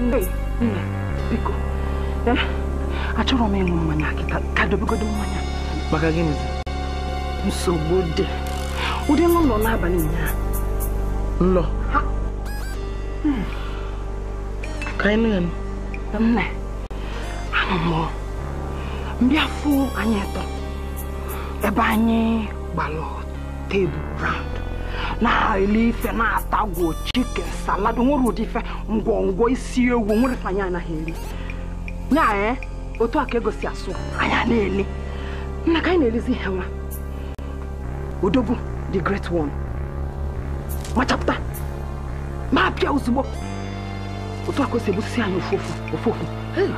Biko. Achọrọ m ịṅụ mmanya ka dobegodo mmanya. Maka gịnị? Nsogbu dị. Ụdị n'ụlọ n'abalị ụnyaahụ. Nlọ. Ka anyị nụ nne. Anụ m mbịa fụ anyị eto. Ebe anyị gbalụ tebụl round. Na-eli ife na-atagwo chicken salad nwere ụdị ife ngwongwo isi ewu nwere anyị anaghị eri. Nya otu a ka egosi asụ anya na-ele. Nna ka anyị na-elizi ihe nwa. Odogwu the great one. Machapụta. Ma pịa ozugbo. Otu a ka o si ebusi anyị ofofu.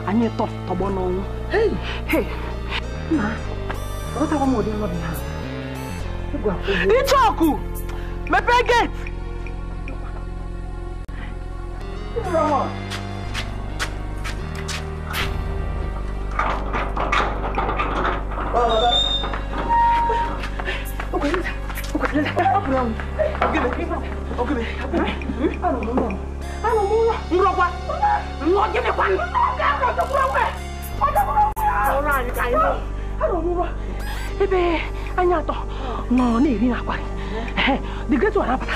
Anyị tọgbọ n'ọnwụ. Nna, ọ tawa m ụdị nọdụ ha. Ichoku! Mepee gate! Ebe anyị atọ nọ na-eri n'akwari. The great one apụta.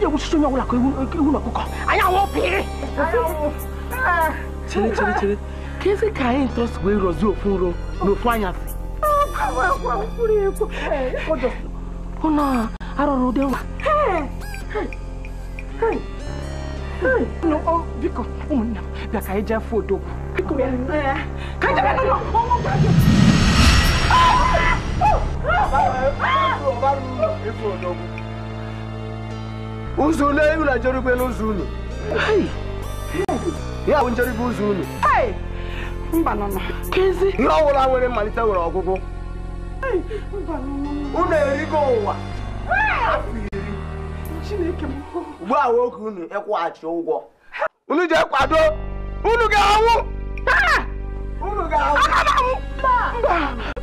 Ya gwụchicha onye ọbụla ka ewu na ọkụkọ. Anyị anwụpịrị. Chere. Ka ezi ka anyị ntọsi wee rọzie ofu nro n'ofu anyasị. Ụnọ arọrọ ụdị nwa. Biko, ụmụnne m bịa ka anyị jee fụ odogwu. Biko bịa. Ka anyị jee n'ụlọ. Uzulu ewu na Jerubelu Uzulu. Ya bụ Jerubelu Uzulu. Mba nọ. Kezi. Ihe ọwụla nwere mmalite nwere ọgwụgwụ. Unu erigo ụwa. Chineke m. Ugbu a nwoke unu ịkwụghachi ụgwọ. Unu jee kwado. Unu ga-anwụ. Unu ga-anwụ.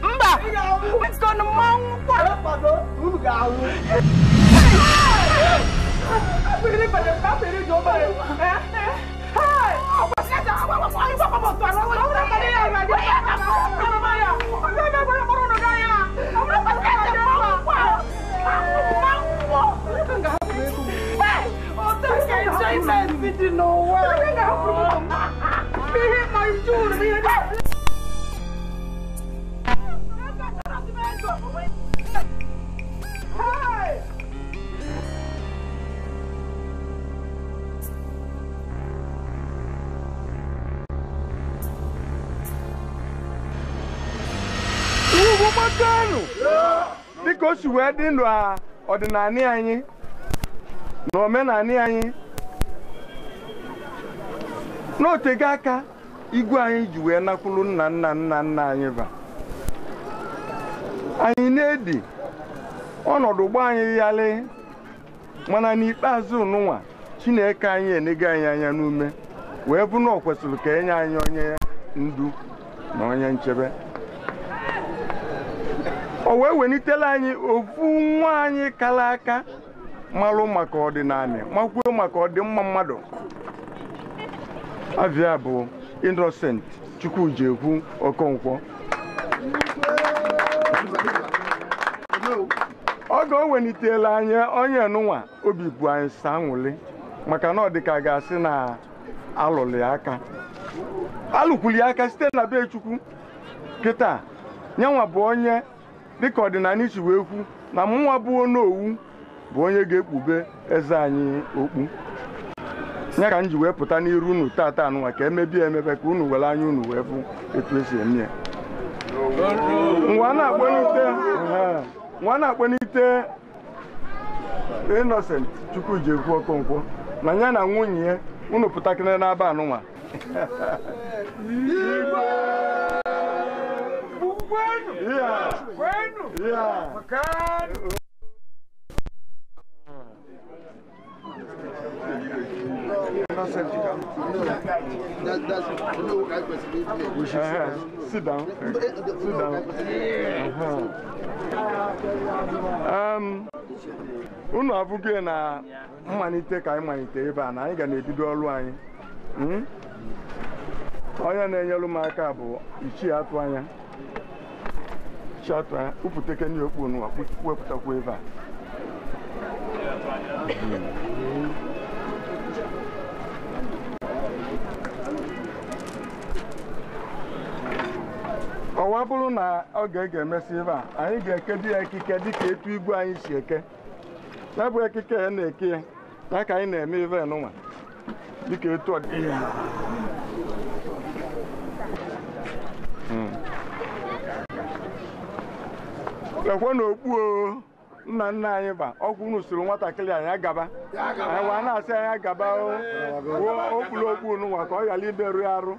Mba. Biko na mmanwụ kwado. Unu ga-anwụ. Dịka o si wee dị ndụ ọdịnala anyị na omenala anyị n'otego aka igwe anyị ji wee nakwuru nna anyị ba anyị na-edi ọnọdụ gba anyị yalị mana n'ikpeazụ n'ụwa Chineke anyị enego anyị anya n'ume wee bụ na ọ kwesịrị ka enye anyị onye ndu na onye nchebe. O wee welitela anyị ofu nwa anyị kala aka malụ maka ọdịnala makwuo maka ọdịmma mmadụ. Avia bụ Innocent Chukwujekwu Okonkwo. Oge o welitela anyị onye nụnwa obi bụ anyị sanwụli maka na ọ dịka ga-asị na alụlị aka. Alụkwuli aka site na be Chukwu. Kịta nyanwa bụ onye dịka ọdịnala isi wee kwu na mụnwa bụ onowu bụ onye ga-ekpube eze anyị okpu. Ya ka m ji wee pụta n'iru unu tata anụnwa ka emebie emebe ka unu were anya unu wee bụ etu esi eme ya. Nwa na-akpọnite Innocent Chukwujekwu Okonkwo na ya na nwunye ya unu pụtakịrị n'aba anụnwa. Sit down. Unu abụghị na mmalite ka anyị malite ebe a na anyị ga na-ebido ọrụ anyị. onye na-enyelu m aka bụ ichie atụ anya upụteke ndị okpu n'ụwa wepụtakwa ebe a ọwa bụrụ na ọ ga-emesi ebe a anyị ga-ekedu ya ekike dịka etu igwe anyị si eke ya bụ ekike ya na-eke ya ya ka anyị na-eme ebe n'ụwa dịka etu ọdịnihu ekwe na okpu nna nna anyị ba ọgwụ n'usoro nwatakịrị anyị agaba anyị wa na-asị anyị agaba okpuru okpu n'ụwa ka ọ ghara iberu ya arụ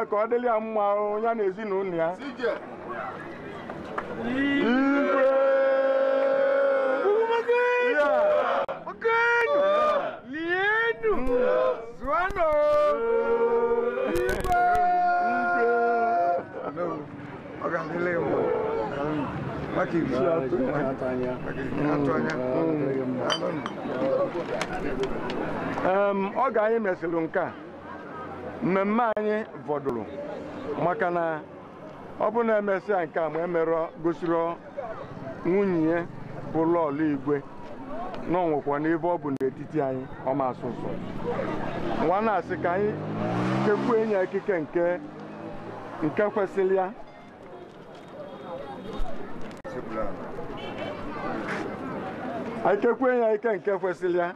ka ọ dịrị ya mma ya na ezinụlọ ya ọ ga-anyị mesịrị nke a mmemme anyị vọdụrụ maka na ọ bụ na emesịa nke a ma emerọ gosiri nwunye ya bụ lọlọ igwe na onwekwa n'ebe ọ bụ n'etiti anyị ọma asụsụ nwa na-asị ka anyị kekwuo enye ekike nke kwesịrị ya anyị kekwuo enye ike nke kwesịrị ya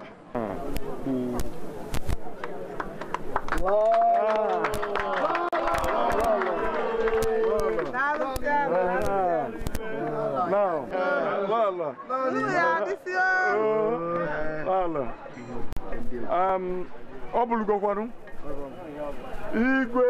ọ bụrụgokwanụ igwe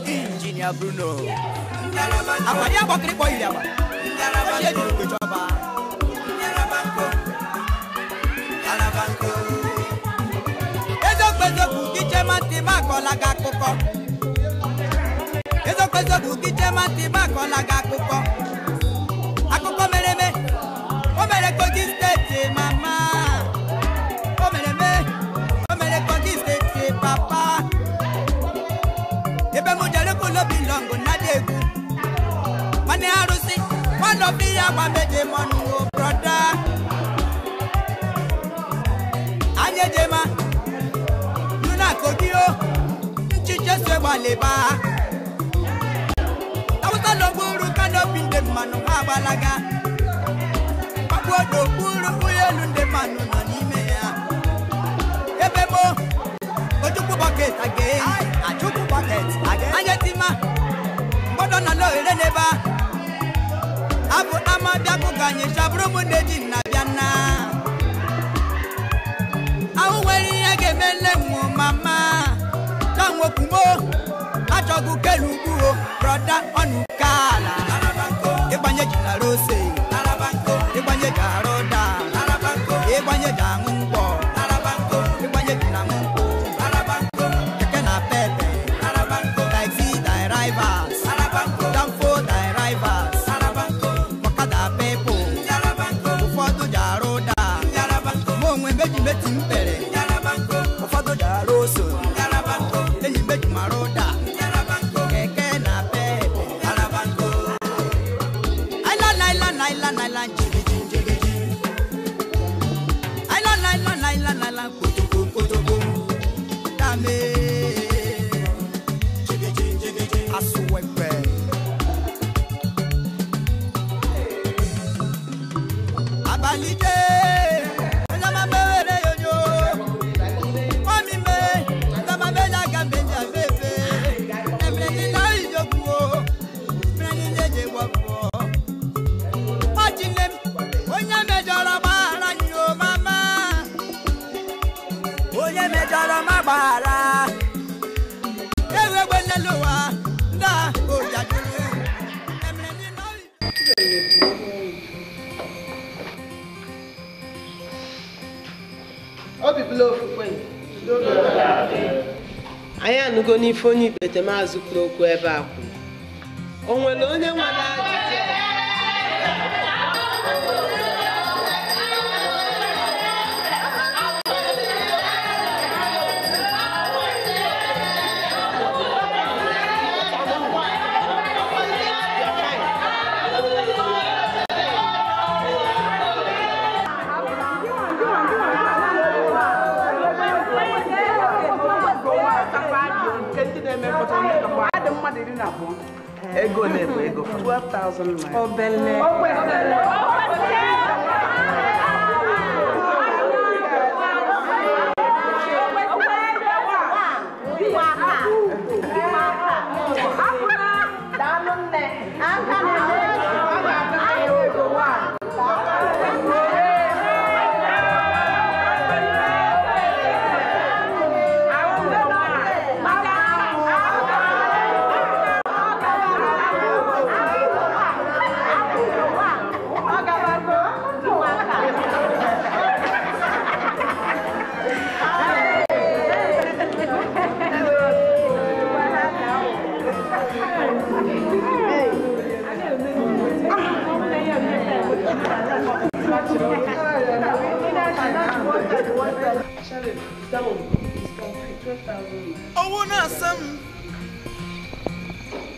Engineer Bruno. Abadi abokiri boy yaba. Oye ju pejoba. Alabanko. Ezo pezo buki mati makolaga koko. Ezo pezo buki mati makolaga koko. Akoko mereme. O mere kogi state mama. O mereme. O mere kogi state papa. Ebe mo jale ko lo bilongo na degu. Mane arusi, one of the yaba meje monu o brother. Anye jema, nuna kogio, nchiche swe waleba. Tawusa lo buru kano binde manu abalaga. Pakuodo buru uye lunde manu no nime ya. Ebe mo, ojuku bucket again. Ajuku bucket again. Anye tima, bodo na lo eleneba. Abu ama biaku ganye shabru mundeji na biana. Awu weri ege mele mu mama. Tango kumo, achogu kelugu o. Brother onukala. Ebanye jina rose. Ebanye jaroda. Ebanye jangumbo. Ebanye jina mumbo. Keke na pepe. Taxi drivers. Danfo drivers. Makada pepo. Ufodu jaroda. Mongwe meji meti mpere. Ufodu jaroso. Eyi meji maroda. Keke na pepe. Island, jiggy, jiggy, jiggy. Island, kotoku. Dame. Jiggy, jiggy. Asuwekwe. Abalite. Zama mewere yoyo. Mami me. Zama meja gambeja bebe. Emreni na ijokuo. Emreni jeje wako. Achinem. Onye mejoro mara nyo mama. Onye mejoro mabara. Ewe gweneluwa. Nda ojadulu. Emreni na Obi blow when anyị anụgo n'ife onye ikpete maazị kwuru okwu ebe a kwuru. O nwere onye nwere ajụjụ? Ego nebo ego 12,000 naira. Obele. Oh, na some.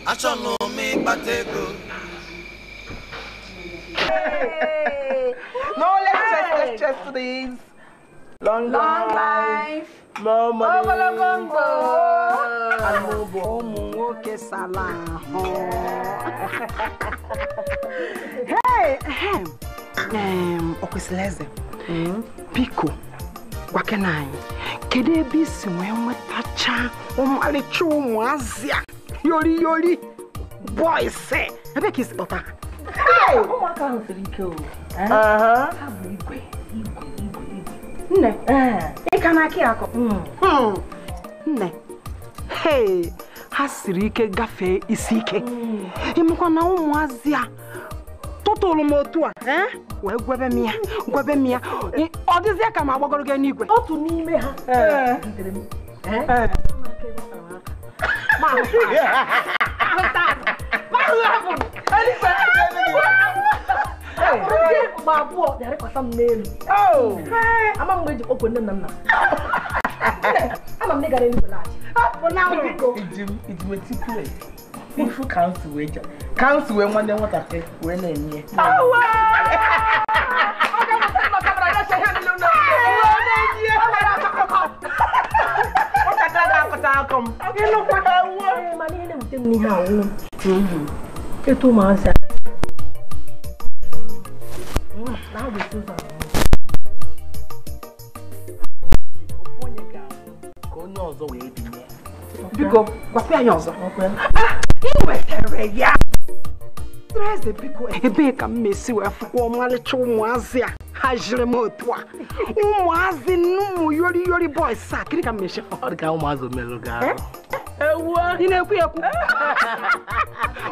I shall know me, but they go. No, let's check, please. Long life. More money. Hey, Okwesileze. Biko, wakenai. Kede bisi mwetacha omalicho mwazia. Yori. Boy say. Ebe kisi papa. Hey! Omaka nfirike. Igwe. Nne. Ikanaki ako. Nne. Hey, hasiri ike gafe isi ike. Imukwa na ụmụazịa totolo motu a, wee gwebe mia. Ọ dịzịa ka ma agbagoro gị n'igwe. Otu n'ime ha. Gidere m. Ma buo, dari pasam nelu. Ama mweji okwende namna. Ama mnegare ni belaji. Bona wiko. Ijimeti kule. Ifu council weja. Council we mwande mwata fe we na enye. Awa! Oga mutama kamera ya shehe nlu na. Kom. Ilo kwa hawo. Mani ile mtem ni hawo. Eto maasa. Now we do that. Ofonye ga. Ko nyozo we bi me. Biko, kwape anyozo. Inwetere ya. Treze biko ebe ka mmesi we fuko omalicho ụmụazị hajire motu a. Ụmụazị nnumu yori boys a kiri ka mmesi. Ọ ga ụmụazị melo ga. Ewa, ina ekwu.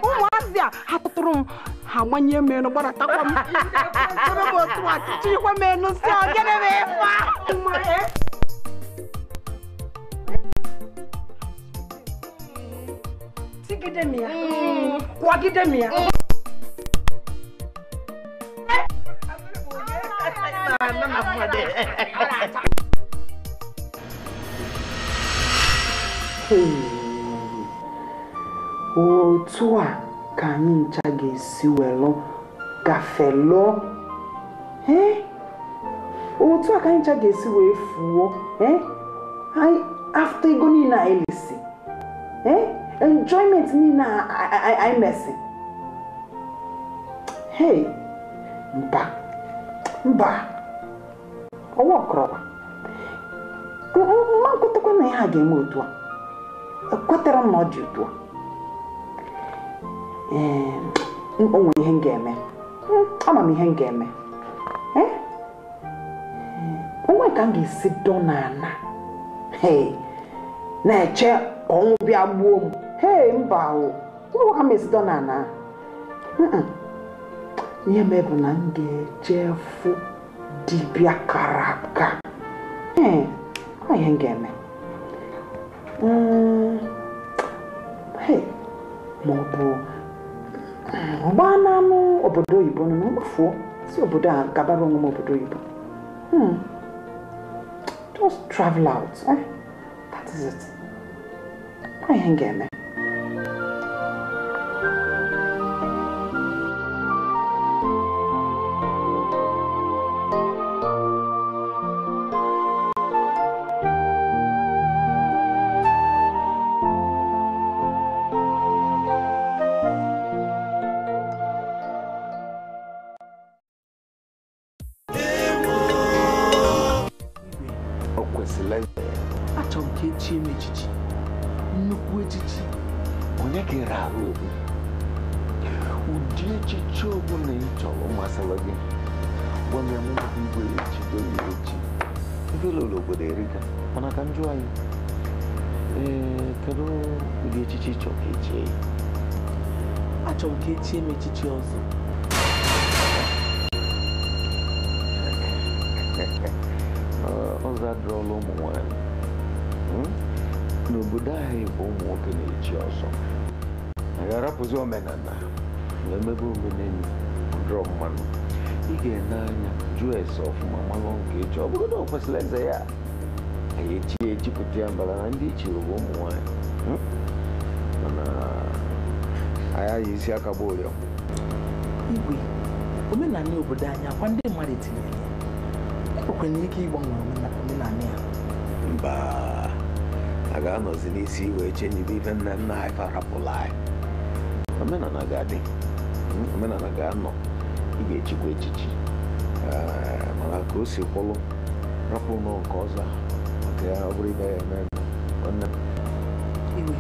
Ụmụazị a hatụtụrụ m ha gbanye menu gbara takwa m. Ebe motu a chikwa menu si ogene me fa. Sigidemia. Kwagidemia. Otu a ka anyị ncha ga-esi welo gafelo. Otu a ka anyị ncha ga-esi wee fuo. After ego niile a elisi. Enjoyment niile a messy. Hey, mba. Owo kroba. Ma kotekwa na ya ga-eme otu a. Ekwetara m na ọ dị otu a. Onwe ihe m ga-eme. Ama m ihe m ga-eme. Onwe ka m ga-esi dọ n'ala. Hey, na-eche ọnwụ bịa gbuo m. Hey, mba o. Onwe ka m esi dọ n'ala. Ihe m bụ na m ga-eje fụ dibịa kara aka. Ọ ihe m ga-eme. Hey, ma ọ bụ ọgba n'anụ obodo oyibo na mgbafuo si obodo a gabara onwe m obodo oyibo. Just travel out. That is it. Ọ ihe m ga-eme. Nnukwu echichi onye kere ahụ obi ụdị echichi ọbụla ị chọrọ masịrị gị gwa m ya mụ igwe echido ya echi ebe lụrụ obodo erika mana ka njụ anyị kedu ụdị echichi chọrọ ka echie ya? Achọrọ ka echie m echichi ọzọ. Ọzọ adịrọla ụmụ nwanyị n'obodo anyị bụ ụmụ nwoke na-echi ọzọ. Anyị arapụzi omenala wee mebe omenelu ndọrọ mmanụ. Ị ga-ene anya jụọ ese ọfụma malụ nke echi ọ bụrụ na o kwesịrị eze ya anyị echi ejipụta ya mbara na ndị ichiri bụ ụmụ nwanyị mana anyị anyị isi aka bụ ụrịọ. Igwe omenala obodo anyị akwa ndị mmadụ etinyere okwenye ike ịgbanwe omenala ya. Mba, a ga-anọzi n'isi wee chenyibe ife nna nna anyị farapụla anyị. Omenala ga-adị, omenala ga-anọ, ị ga-echikwa echichi. Mana ka o si kwụlụ rapụ n'ọ nke ọzọ maka ya ọ bụrụ ibe ya eme nwanne m. Iwe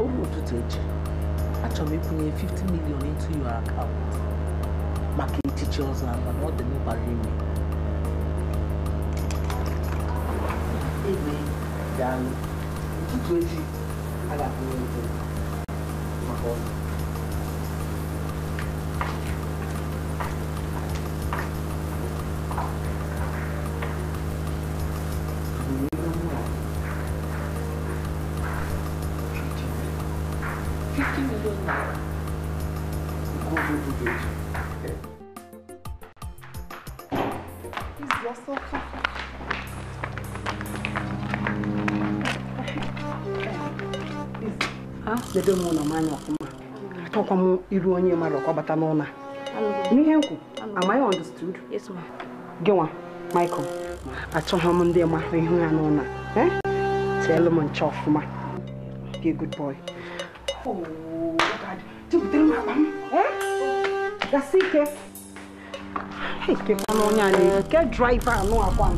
oge ụtụtụ echi achọrọ m ịkwụnye 50 million into your account maka echichi ọzọ ama na ọ dị mkpara ime. Iwe daalụ ụtụtụ echi a ga-akwụnye ego maka ọzọ. Debe m ụlọ m anya ọfụma. Atọkwa m iru onye mmadụ ọkwa bata n'ụlọ. N'ihe nkwu, am I understood? Yes, ma'am. Gịnwa, Michael, achọghị m ndị ma ihu ya n'ụlọ. Tielu m nche ọfụma. Be a good boy. Oh, God. Tibutere m akpa m. Gasi ike. Kekwa n'onye anyị. Ke driver anụ akwa m.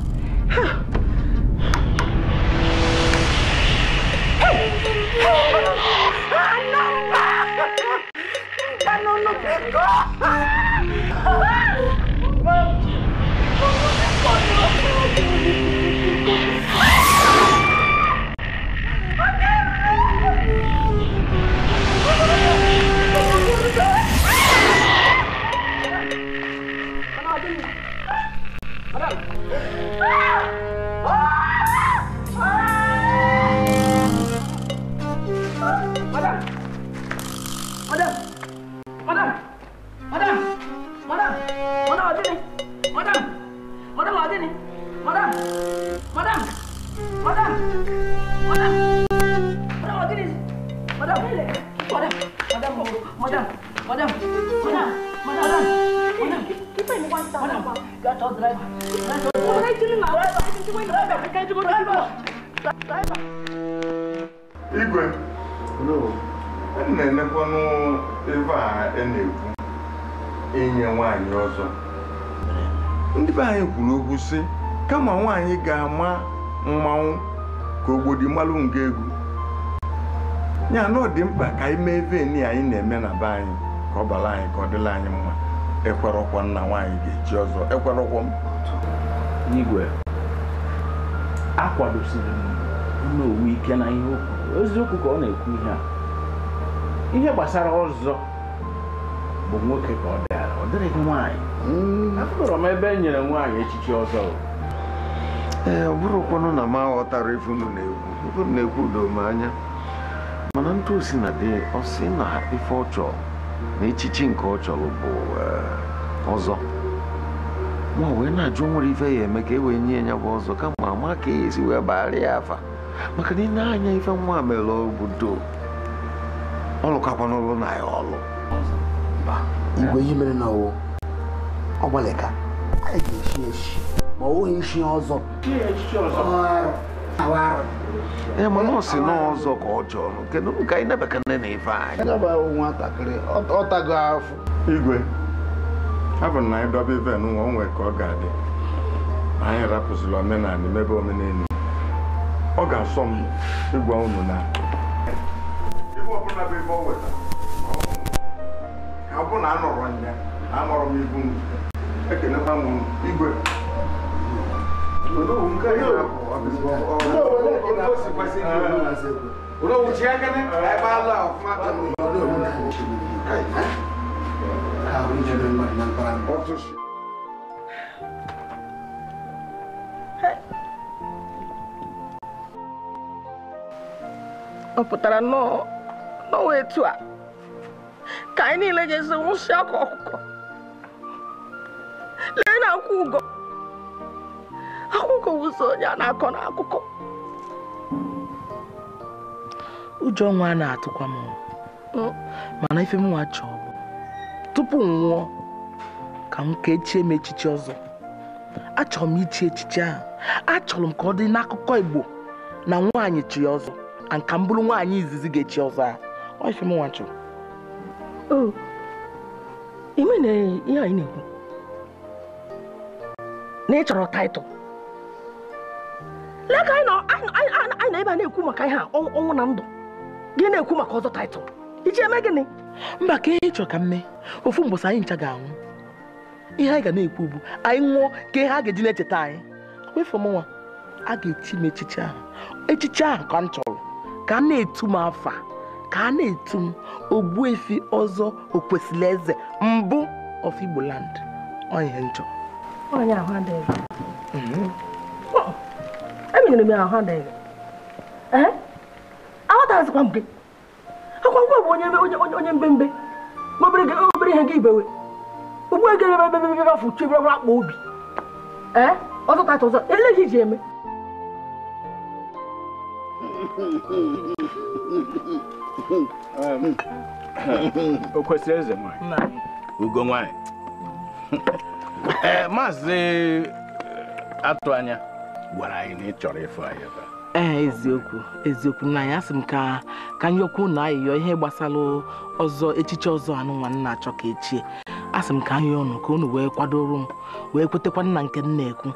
Igwe, na-enekwanụ ebe a na-ekwu inye nwaanyị ọzọ. Ndị be anyị kwuru okwu sị kama nwaanyị ga-ama mmanwụ ka ogbodi malụ nga egwu. Ya na ọ dị mkpa ka anyị mee veni anyị na-eme na be anyị ka ọ bara anyị ka ọ dịla anyị mma. Ekwerọkwa nna nwaanyị ga-eji ọzọ, ekwerọkwa m. Igwe, akwadosiri m n'owu ike na ihe okwu. Eziokwu ka ọ na-ekwu ihe a. Ihe gbasara ọzọ bụ nwoke ka ọ dịara, ọ dịrịghị nwaanyị. Afụrụ m ebe e nyere nwaanyị echichi ọzọ. Ọ bụrụkwanụ na m aghọtara ife unu na-ekwu. Ife unu na-ekwu udo m anya. Mana ntụ osi na dị ọ sị na ife ọ chọrọ na echichi nke ọ chọrọ bụ ọzọ. Nwa wee na-ajụ nwere ife ya eme ka e wee nye ya bụ ọzọ kama ama ka e esi wee bagharị ya afa. Maka na ị na-anya ife nwa mere obodo ọ lụkakwa n'ụlọ na ya ọlụ. Igwe ihe mere na ọ gbalịka anyị ga-eshi eshi ma ọ nweghị isi ọzọ. Mana ọ sị n'ọzọ ka ọ chọrọ kedu ka anyị na-ebekane na ife anyị. Nwatakịrị ọ tago afọ. Igwe, abụ na anyị dọba ife n'ụwa o nwere ka ọ ga-adị. Anyị rapụziri omenala mebe omenelu. Ọ ga-asọ m ịgwa unu na ife ọbụla bụ ife o weta ka ọ bụ na anọrọ anya anọrọ m ibu m ekenekwa m Igwe. Ọ pụtara n'ọwa etu a ka anyị niile ga-esi nwụsị aka ọkụkọ. Lee na akwụ ugo akwụkwọ wụsọ onye a na-akọ n'akụkọ. Ụjọ nwa na-atụkwa m mana ife m nwa chọọ bụ tupu m nwụọ ka m ka echie m echichi ọzọ. Achọrọ m ichi echichi ahụ. Achọrọ m ka ọ dị n'akụkọ Igbo na nwaanyị chi ọzọ, ka m bụrụ nwaanyị izizi ga-echi ọzọ ahụ. Ọ ife m nwa chọrọ. Oh, ime na ihe anyị na-ekwu na ị chọrọ taịtụl. Lee ka anyị na ebe a na-ekwu maka ihe a ọnwụ na ndụ. Gị na-ekwu maka ọzọ taịtụl. Iji eme gịnị? Mba, ka ihe chọrọ ka m mee. Ofu mbọsị anyị ncha ga-anwụ. Ihe anyị ga na-ekwu bụ anyị nwụọ ka ihe a ga-eji na-echeta anyị. Wefu m nwa, a ga-echi m echichi ahụ. Echichi ahụ ka m chọrọ ka a na-etu m afa, ka a na-etu m Ogbuefi ọzọ Okwesili Eze mbụ of Igbo land. Ọ ihe m chọrọ. Onye ahụ adịghị. Emenyere m ya ahụ adịghị. Aghọtaghịzikwa m gị. Akwa ngwa bụ onye mbembe. Obere ihe gị ibewe. Ugbu ego ebe afọ uche ebe akpa obi. Ọzọ taịtụ ọzọ. Ele gị ji eme. Okwesili Eze nwanyị. Ugo nwanyị. Maazị atụ anya gwara anyị na ị chọrọ ịfụ anyị ebe a. Eziokwu nna ya sị m ka nyokwu na ayịyọ ihe gbasara ọzọ echichi ọzọ anụ nwa nna achọ ka echie. Asị m ka anyị ọnụ ka unu wee kwadoro m wee kwetekwa nna nke m na-ekwu.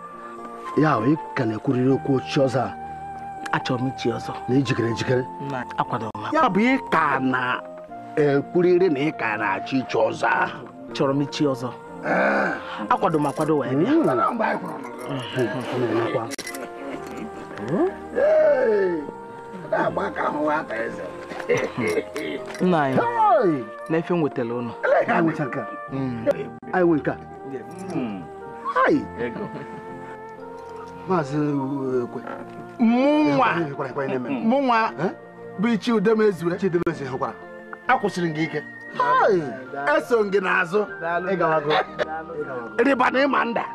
Ya ị ka na-ekwurịrị okwu ochi ọzọ a. Achọrọ m ichi ọzọ. Na ijikere. Akwadoro m. Ya bụ ị ka na-ekwurịrị na ị ka na-achọ ichi ọzọ ahụ. Chọrọ m ichi ọzọ. Akwado m akwado wee bịa. Nna anyị na-efe nwetara ụnụ. Anyị nwe nke a. Maazị Ekwe. Mụnwa bụ Ichi Udemezue. Chidemezue hụkwara. Akwụsịrị gị ike. Eso gị n'azụ. Rịba na ịma nda.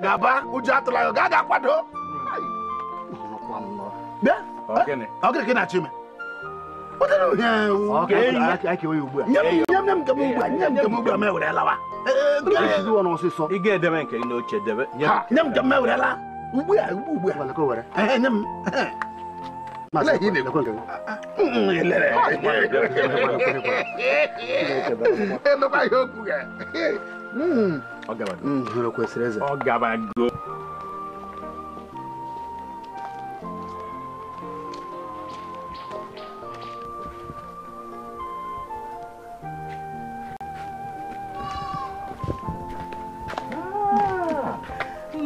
Gaba ụjọ atụla ya ga kwado. Ọ na-achọ ime. Ị ga-edebe nke n'oche debe. Nye m nke m ewerela. Ugbu a. Nye m. Ọ gabago.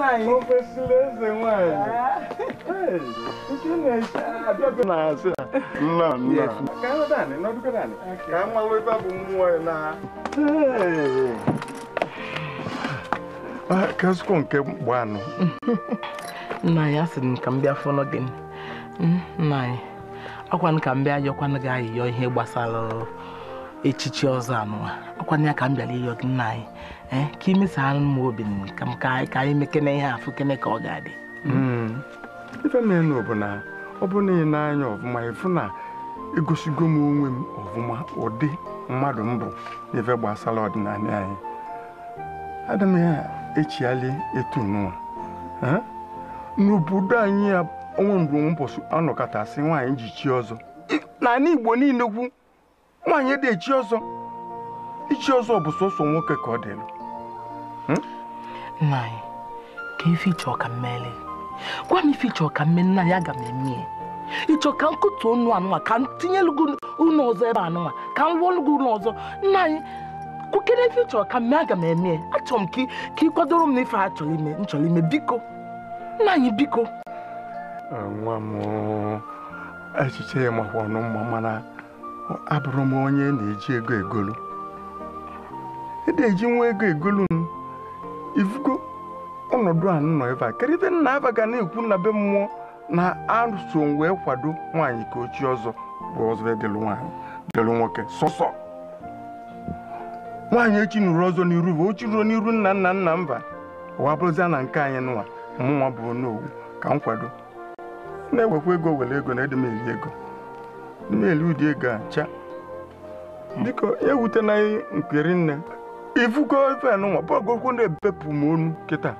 Okwesili Eze nwanyị. Nke na-abịa na-asị nna. Ka a nọdụ nọdụkọ naanị. Ka a malụ ebe bụ mmụọ ya na. Ka zụkọ nke gbanụ. Nna ya sị m ka m bịa fọnọ gị. Nna anyị, ọkwanụ ka m bịa yọkwanụ gị ayịyọ ihe gbasara echichi ọzọ anụwa. Ọkwanụ ya ka m bịara ịyọ gị nna anyị. Ka imesara m obi ka anyị mekene ihe afụ kene ka ọ ga-adị. Ife menu bụ na ọ bụ na ị na-anya ọfụma ịfụ na egosigo m onwe m ọfụma ụdị mmadụ mbụ n'ife gbasara ọdịnala anyị. Ada m ya echiali etu n'ụwa. N'obodo anyị ya onwe mbụ mbọsụ anọkọtasị nwaanyị ji chi ọzọ. N'ala Igbo niile kwu nwaanyị dị echi ọzọ. Ichi ọzọ bụ sọsọ nwoke ka ọ dịlụ. Nna anyị, ka ife ịchọ ka mmele. Gwa m ife ịchọ ka mme nna ya aga m eme. Ịchọ ka nkụtu ọnụ anụnwa ka m tinyelu gị ụlọ ọzọ ebe anụnwa ka m rụọlụ gị ụlọ ọzọ. Nna anyị, kwukere ife ịchọ ka mme aga m eme. Achọrọ m ka ị kwadoro m na ife a chọrọ ime biko. Nna anyị biko. Nwa m echiche ya makwa ọnụ mma mana abụrụ m onye na-eji ego egolu. Eji nwa ego egolu m ifugo ọnọdụ a nọ ebe a keribe nna aba ga na-ekwu na be mmụọ na arụso wee kwado nwaanyị ka ochi ọzọ bụ ọzọ edelu nwaanyị delu nwoke sọsọ nwaanyị echi nụrụ ọzọ n'iru bụ ochi ruo n'iru nna mba ụwa bụrụzia na nke anyị nụwa mụnwa bụ n'owu ka m kwado na-ewekwa ego were ego na edemeli ego edemeli ụdị ego a cha biko ewute na nkiri nne ifugo ife nụnwa bọgokwu na-ebepụ m onu kịta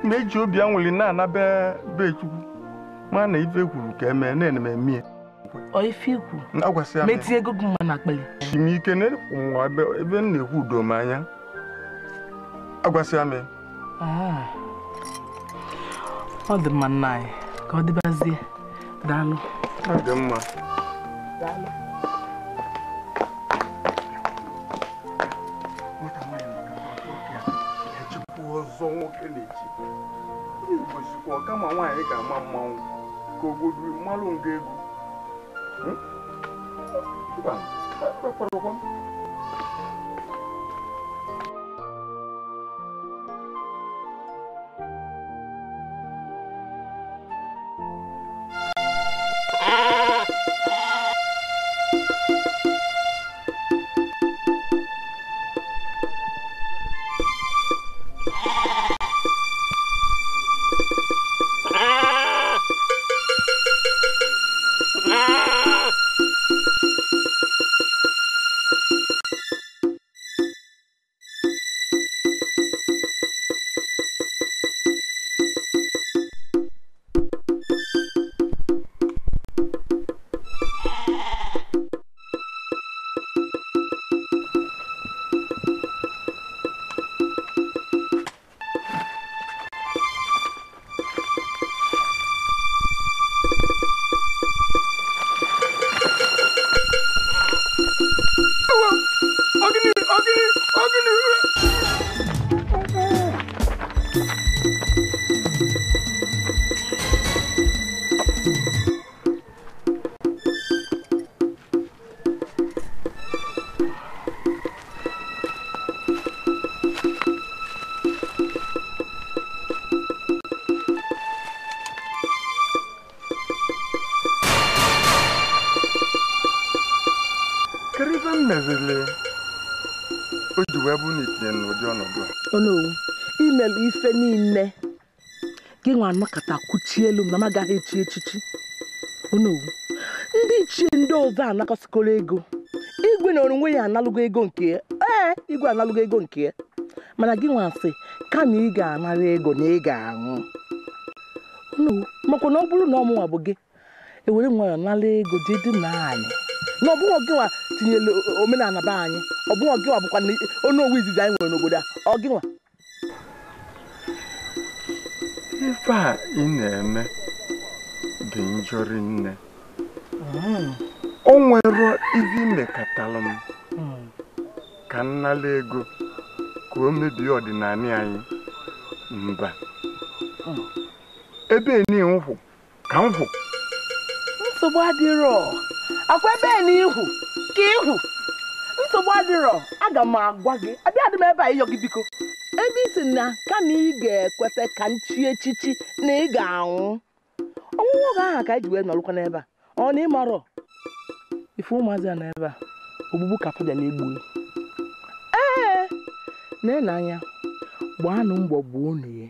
ma eji obi anwụli na-ana be Chukwu ma na ife kwuru ka emee na-ene m emie ife ikwu agwasị metie ego gị mma na akpali chimike na-ekwu ebe m na-ekwu udo m anya agwasị ame ọ dị mma nna anyị ka ọ dịbazie daalụ ọ dị mma daalụ ọzọ nwoke na-eji igbosikwa kama nwaanyị ga-ama mmanwụ ka obodo mmalụ nga ego Onowu imelu ife niile gị nwa anọkọta kwuchie elu m na m agaghị echi echichi. Onowu ndị ichie ndị ọzọ anakọsikọrọ ego igwe na onwe ya analụgo ego nke ya igwe analụgo ego nke ya mana gị nwa sị kama ị ga-anara ego na ị ga-aṅụ. Onowu makwa na ọ bụrụ na ọmụnwa bụ gị ewere nwa ya nara ego jee dị na anyị na ọbụghị gị nwa tinyere omenala be anyị ọbụghị gị nwa bụkwa Onowu izizi anyị nwere n'obodo a ọ gị nwa. Ife a ị na-eme dị njọ rinne. O nwere izi mekọtalụ m ka nnala ego ka o mebie ọdịnala anyị mba ebe n'ihu ka m hụ nsogbu adịrọ akwa ebe n'ihu ka ihu nsogbu adịrọ aga m agwa gị abịa dị m ebe a ịyọ gị biko ebe isi na kama ị ga-ekweta ka nchi echichi na ị ga-anwụ ọnwụnwụ oge aha ka anyị ji wee nọrụkwa n'ebe a ọ na ịmarọ ife ụmụazị a n'ebe a ogbugbu ka fọdịala egbu na-anya gbaanụ mbọ gbuo nie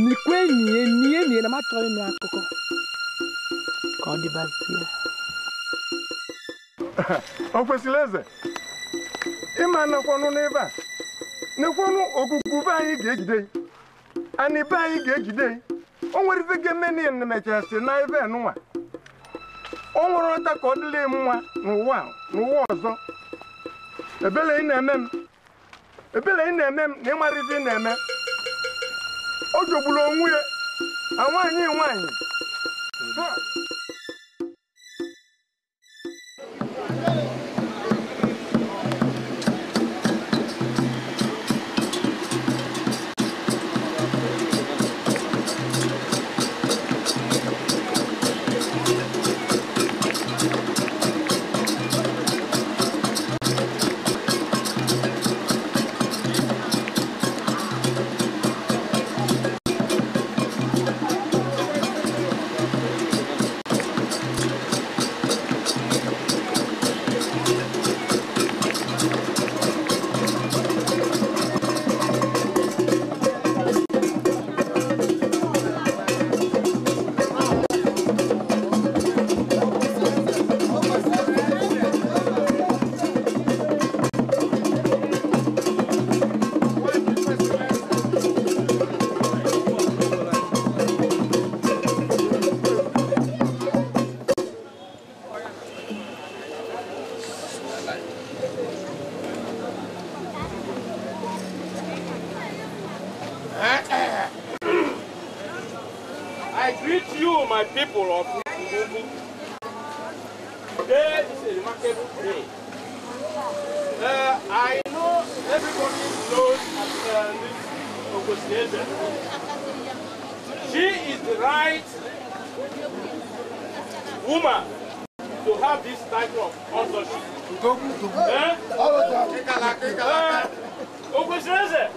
nikwe nie na m achọghị ịnụ akụkọ ka ọ dịbazie. O kwesịrị eze ịma nakwanụ n'ebe a nekwanụ ogugu be anyị ga-ejide anyị be anyị ga-ejide o nwere ife ga-eme na mechasị na ebe nụnwa o nwere ọta ka ọ dịla mma n'ụwa ọzọ ebele ị na-eme m na ịmara ife ị na-eme o jogburu onwe ya nwaanyị greet you, my people of Ubu. Today is a remarkable day. I know everybody knows this Okwesieze. She is the right woman to have this title of authorship. Okwesieze.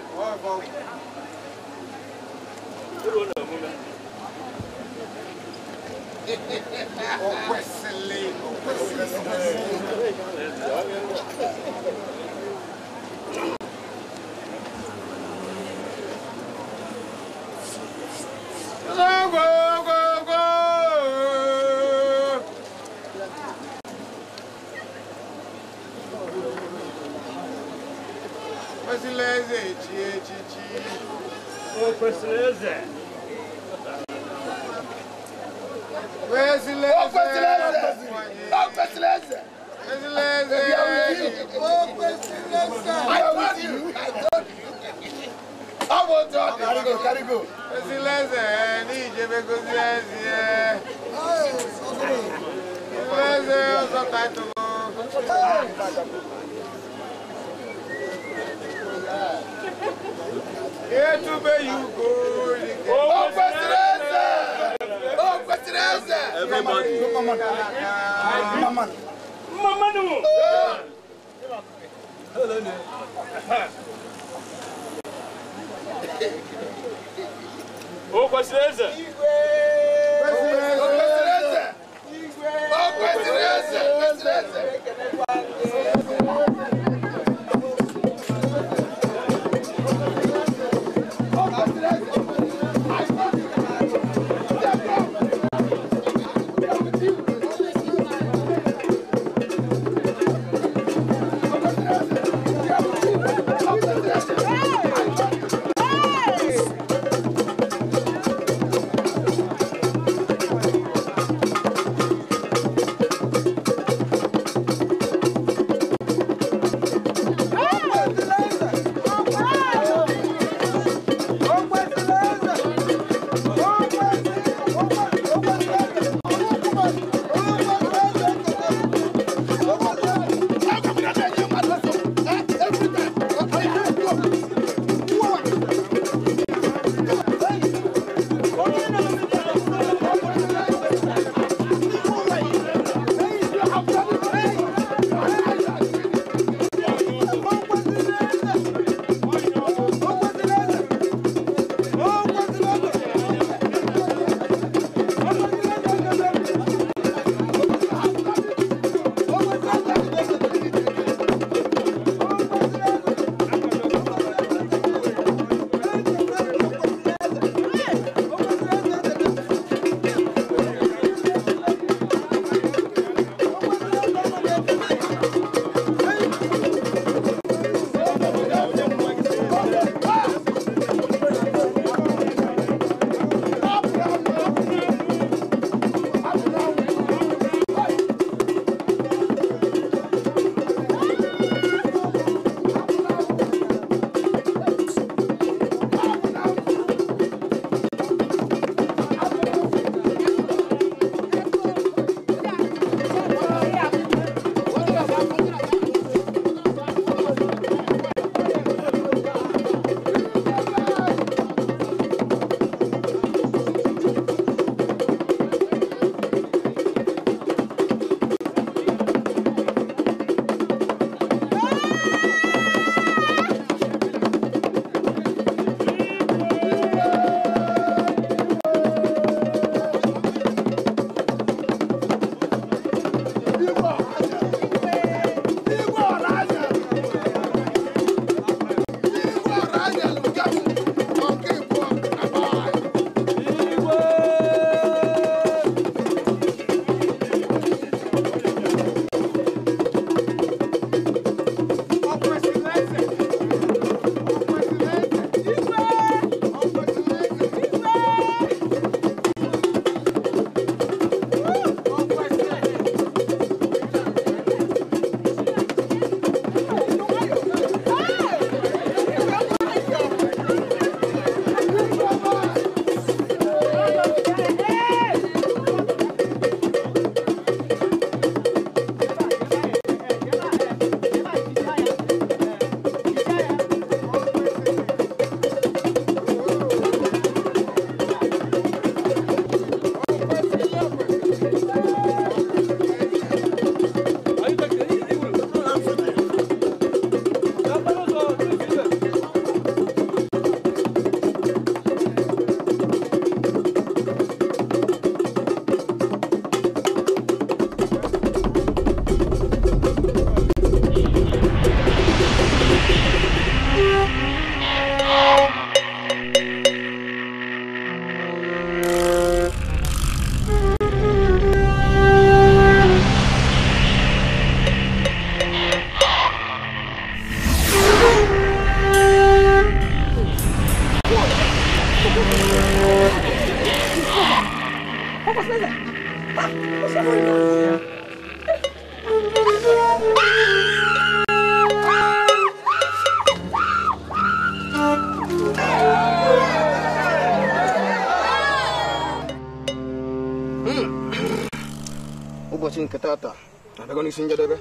Sinjadebe,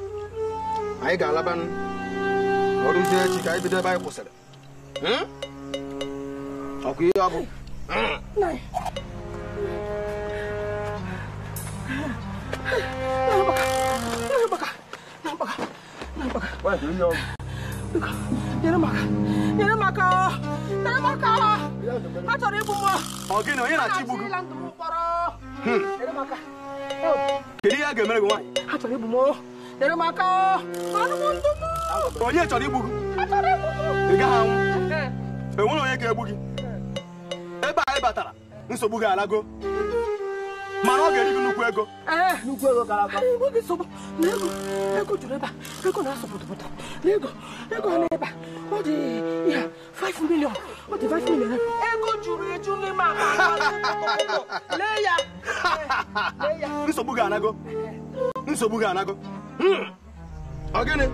I got Laban. What is there? Chica, I did a Bible said. Okay, Abu. What do you know? Yeramaka. I thought it was okay, no, you're not Chibu. Did you get married? I thought it was more. Yeramaka. Oh, yeah, Taribu. The gown. The one who get a boogie. Eba Batara. So Buga Lago. Manoga, you look where go. You go, Calaca. What is so? Lego to Reba. Lego not support. Lego, neighbor. What the 5 million? What the 5 million? Ego to Lima. Leia. So Buga Lago. So Buga Lago. Again.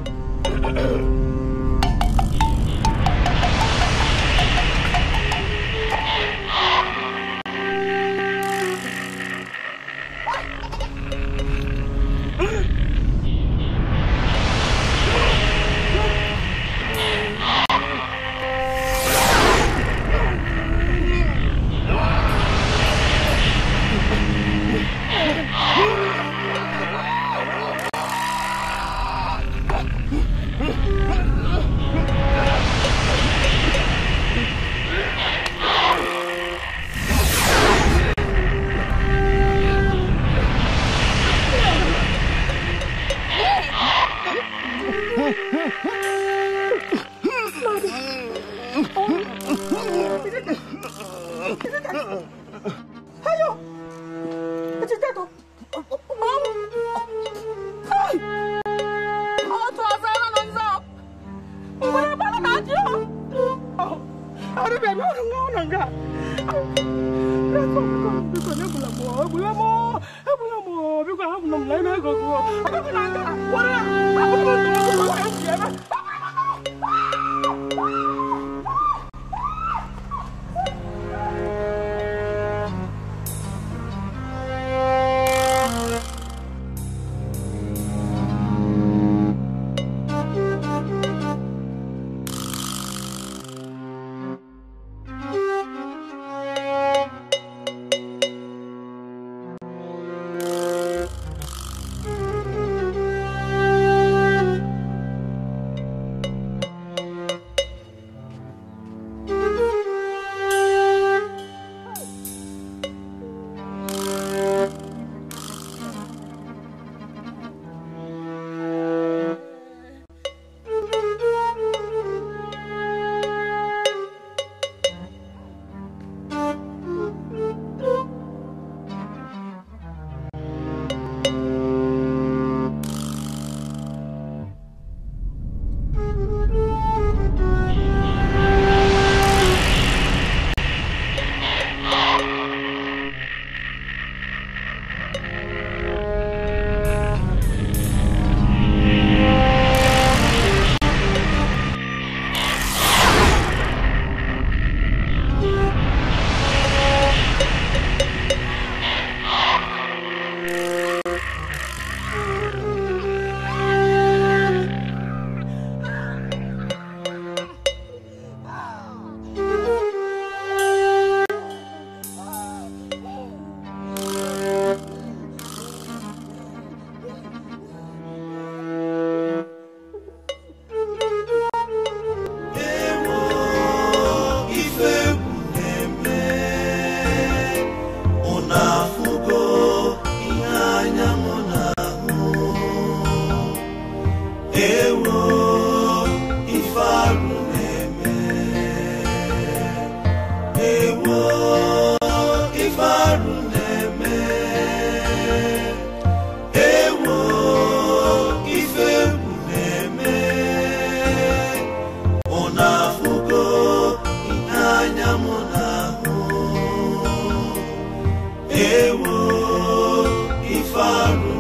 na-afụgo ihe anya m na-ahụ ewo ife arụ